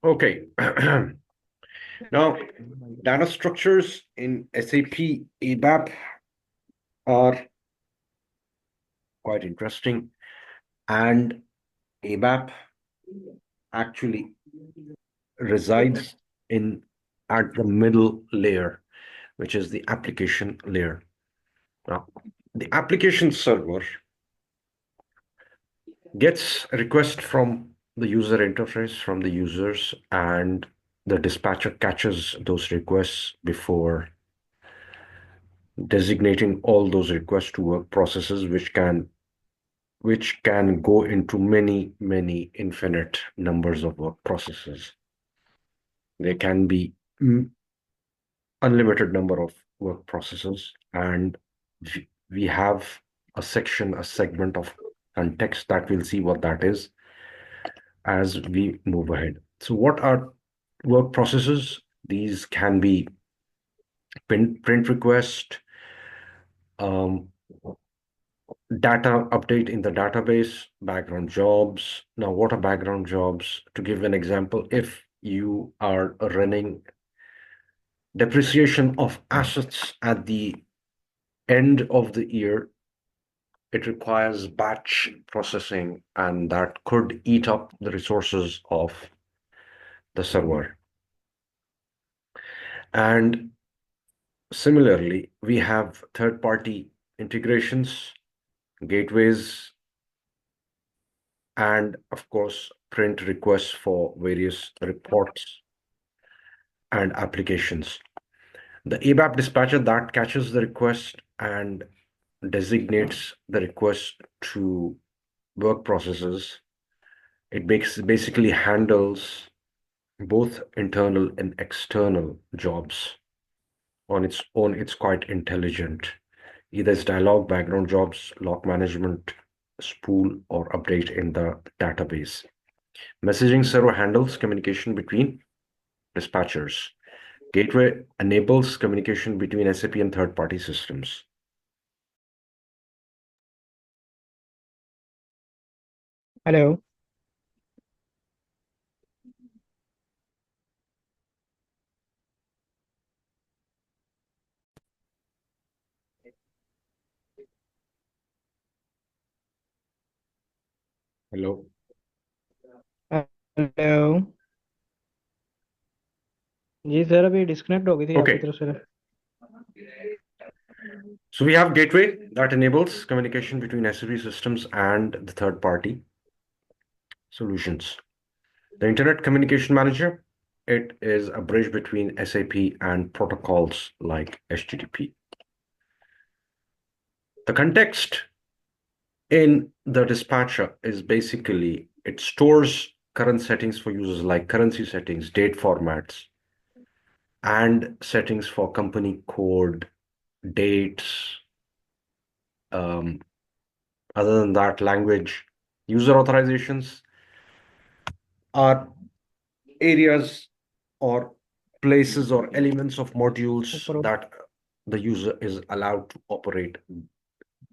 Okay. Now, data structures in SAP ABAP are quite interesting, and ABAP actually resides in at the middle layer, which is the application layer. Now, the application server gets a request from the user interface, from the users, and the dispatcher catches those requests before designating all those requests to work processes, which can go into many infinite numbers of work processes. There can be unlimited number of work processes, and we have a segment of context that we'll see what that is as we move ahead. So what are work processes? These can be print request, um, data update in the database, background jobs. Now, what are background jobs? To give an example, if you are running depreciation of assets at the end of the year, it requires batch processing, and that could eat up the resources of the server. And similarly, we have third-party integrations, gateways, and of course, print requests for various reports and applications. The ABAP dispatcher that catches the request and designates the request to work processes. It basically handles both internal and external jobs on its own. It's quite intelligent. Either it's dialog, background jobs, log management, spool, or update in the database. Messaging server handles communication between dispatchers. Gateway enables communication between SAP and third-party systems. Hello. Hello. Hello जी sir अभी disconnect हो गई थी आपकी Okay. तरफ से So we have gateway that enables communication between SAP systems and the third-party solutions. The Internet Communication Manager, it is a bridge between SAP and protocols like HTTP. The context in the dispatcher is basically it stores current settings for users like currency settings, date formats, and settings for company code, dates. Other than that, language, user authorizations are areas or places or elements of modules ऊपर that the user is allowed to operate.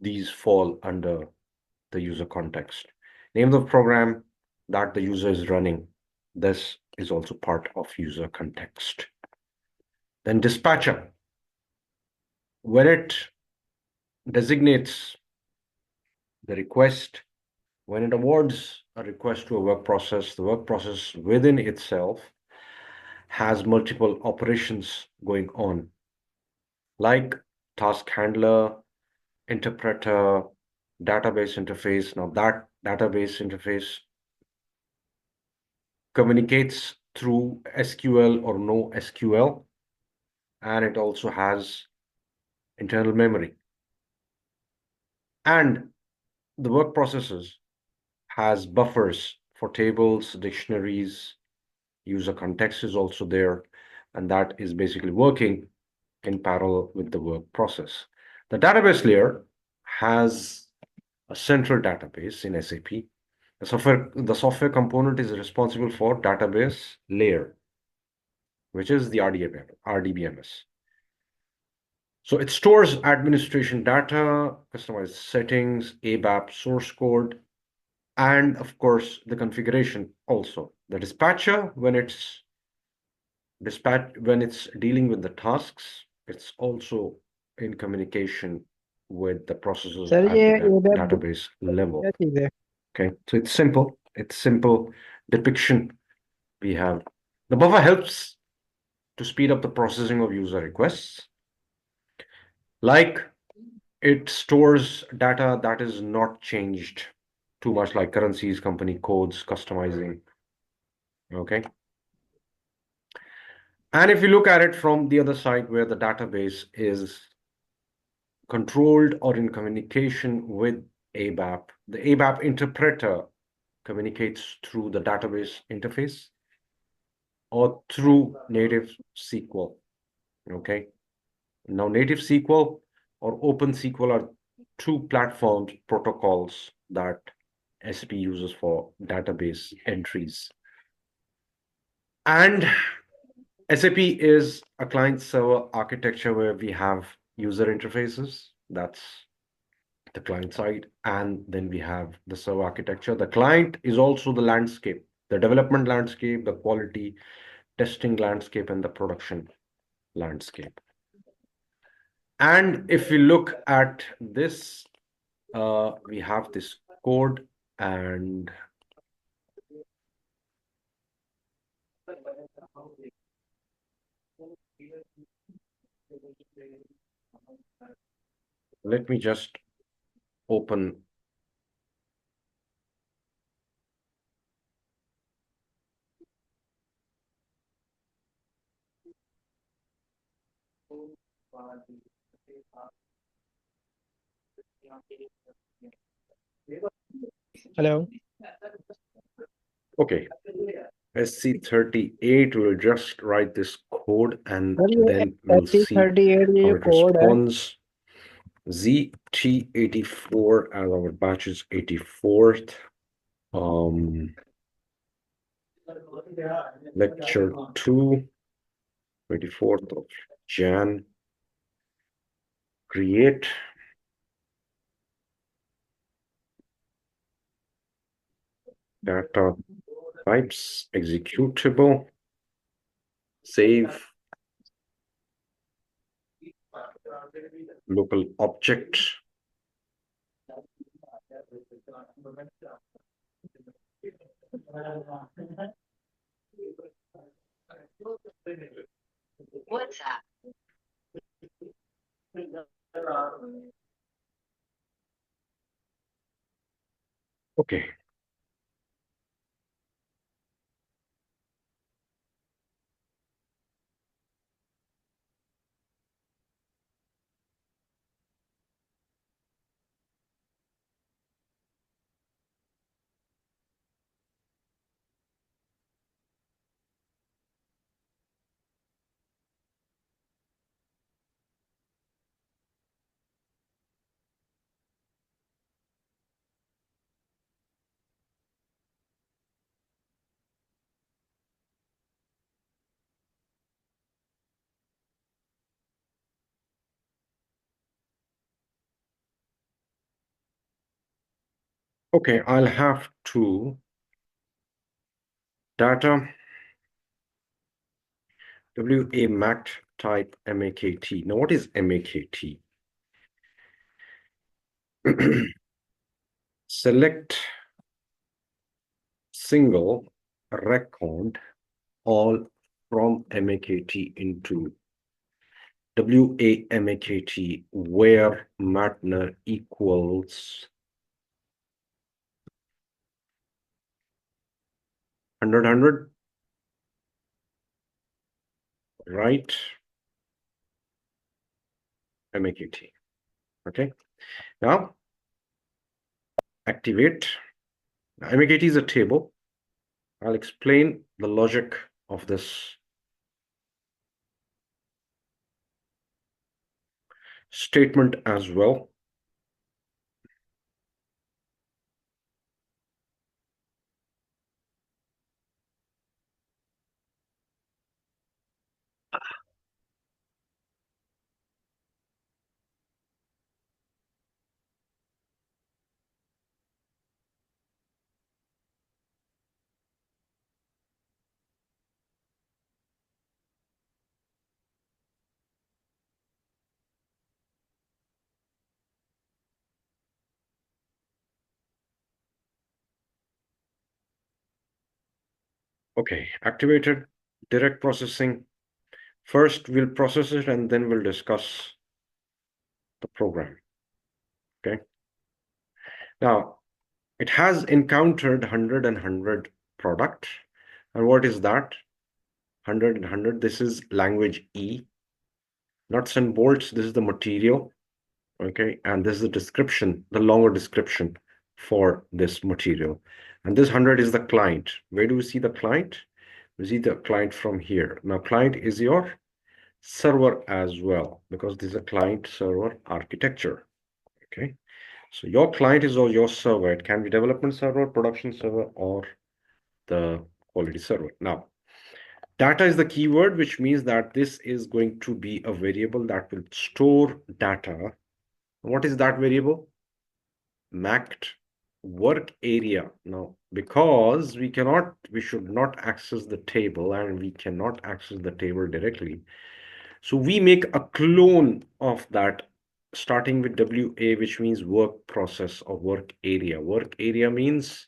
These fall under the user context. Name the program that the user is running. This is also part of user context. Then dispatcher, when it designates the request, when it awards a request to a work process, the work process within itself has multiple operations going on, like task handler, interpreter, database interface. Now that database interface communicates through SQL or no SQL, and it also has internal memory. And the work processes has buffers for tables, dictionaries, user context is also there, and that is basically working in parallel with the work process. The database layer has a central database in SAP. The software component is responsible for database layer, which is the RDBMS. So it stores administration data, customized settings, ABAP source code, and of course the configuration also The dispatcher, when it's dealing with the tasks, it's also in communication with the processes sir at ये the ABAP database level. क्या चीज़ है? Okay, so it's simple. It's simple depiction. We have the buffer helps to speed up the processing of user requests. Like it stores data that is not changed too much, like currencies, company codes, customizing. Okay. And if you look at it from the other side where the database is controlled or in communication with ABAP, the ABAP interpreter communicates through the database interface or through native SQL. Okay. Now, native SQL or Open SQL are two platforms protocols that SAP uses for database entries. And SAP is a client server architecture where we have user interfaces. That's the client side. And then we have the server architecture. The client is also the landscape, the development landscape, the quality testing landscape, and the production landscape. And if we look at this, we have this code, and let me just open. Hello. Okay, SC38 will just write this code and sir ये then we'll see SC38 ये how जो it code है, responds. ZT84 as our batch is 84th. Lecture 2, 24th of Jan. Create. Data types, executable, save, local object. What's that? Okay. Okay, I'll have to data WA MACT type MAKT. Now, what is MAKT? Select single record all from MAKT into WA MAKT where Matner equals 100, right? MAKT. Okay. Now activate. MAKT is a table. I'll explain the logic of this statement as well. Okay, activated direct processing. First, we'll process it and then we'll discuss the program. Okay. Now, it has encountered 100 and 100 product. And what is that? 100 and 100. This is language E. Nuts and bolts. This is the material. Okay. And this is the description, the longer description for this material. And this 100 is the client. Where do we see the client? We see the client from here. Now, client is your server as well, because this is a client server architecture. Okay. So your client is your server. It can be development server, production server, or the quality server. Now, data is the keyword, which means that this is going to be a variable that will store data. What is that variable? Mapped work area. Now, because we should not access the table, and we cannot access the table directly. So we make a clone of that, starting with WA, which means work process or work area. Work area means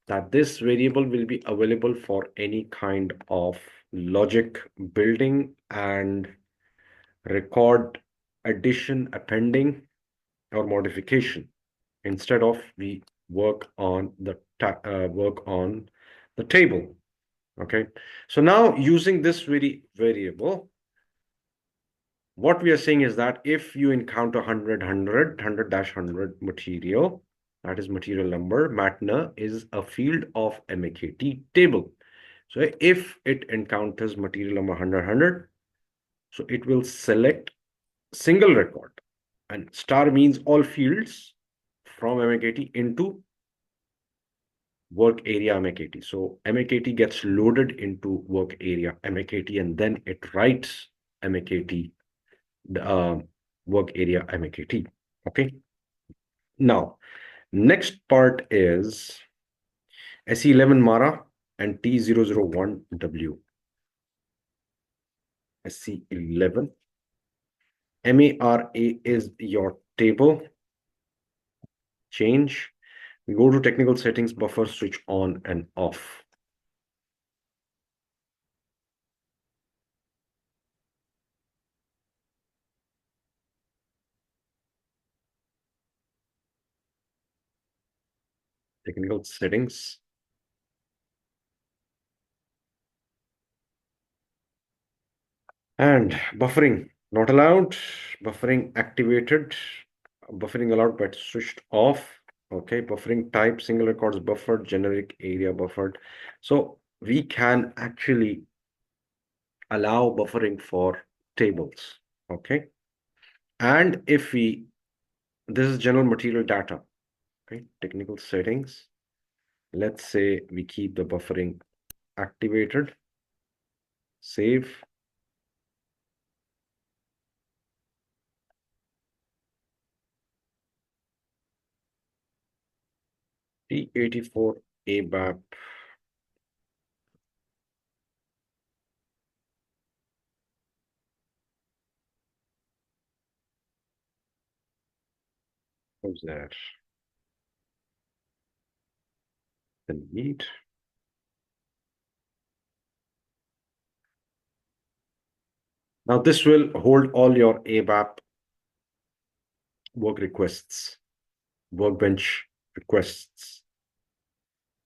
that this variable will be available for any kind of logic building and record addition, appending, or modification. Instead of we work on the table. Okay. So now using this variable, what we are saying is that if you encounter 100-100 material, that is material number, MATNA is a field of MAKT table. So if it encounters material number 100, so it will select single record, and star means all fields from MAKT into work area MAKT. So MAKT gets loaded into work area MAKT, and then it writes MAKT, the work area MAKT. Okay. Now, next part is SE11 Mara and T001W. SE11 MARA is your table. Change. We go to technical settings, buffer switch on and off. Technical settings. And buffering not allowed, buffering activated, buffering allowed but switched off. Okay, buffering type, single records buffered, generic area buffered. So we can actually allow buffering for tables. Okay. And if this is general material data. Okay, technical settings. Let's say we keep the buffering activated, save. T84 ABAP. What's that? Delete. Now this will hold all your ABAP work requests, workbench requests.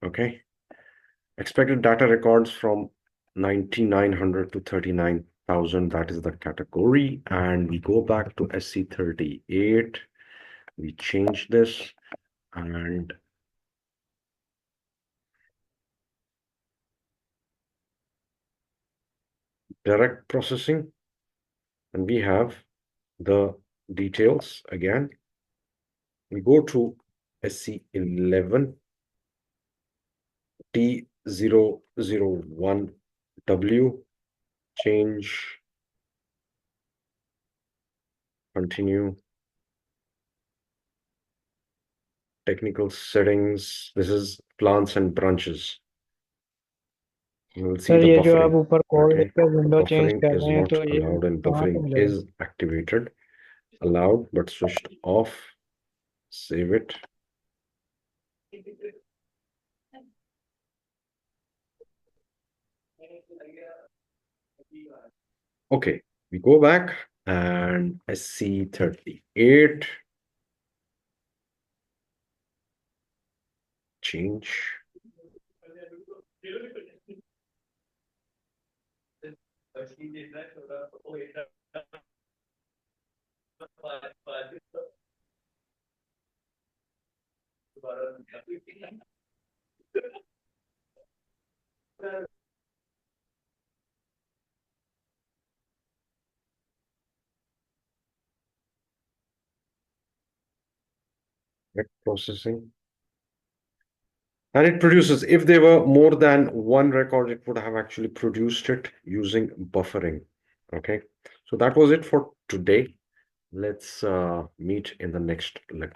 Okay. Expected data records from 9,900 to 39,000. That is the category. And we go back to SC38. We change this and direct processing. And we have the details again. We go to SC11 T001W, change, continue, technical settings. This is plants and branches. You will see sir the ये जो आप buffering. ऊपर code लिख Okay, के window change buffering कर is रहे हैं not तो ये allowed and कहाँ से buffering मिलेगा? is activated, allowed but switched off. Save it. Okay, we go back and I see 38. Change. Processing. And it produces, if there were more than one record, it would have actually produced it using buffering. Okay, so that was it for today. Let's meet in the next lecture.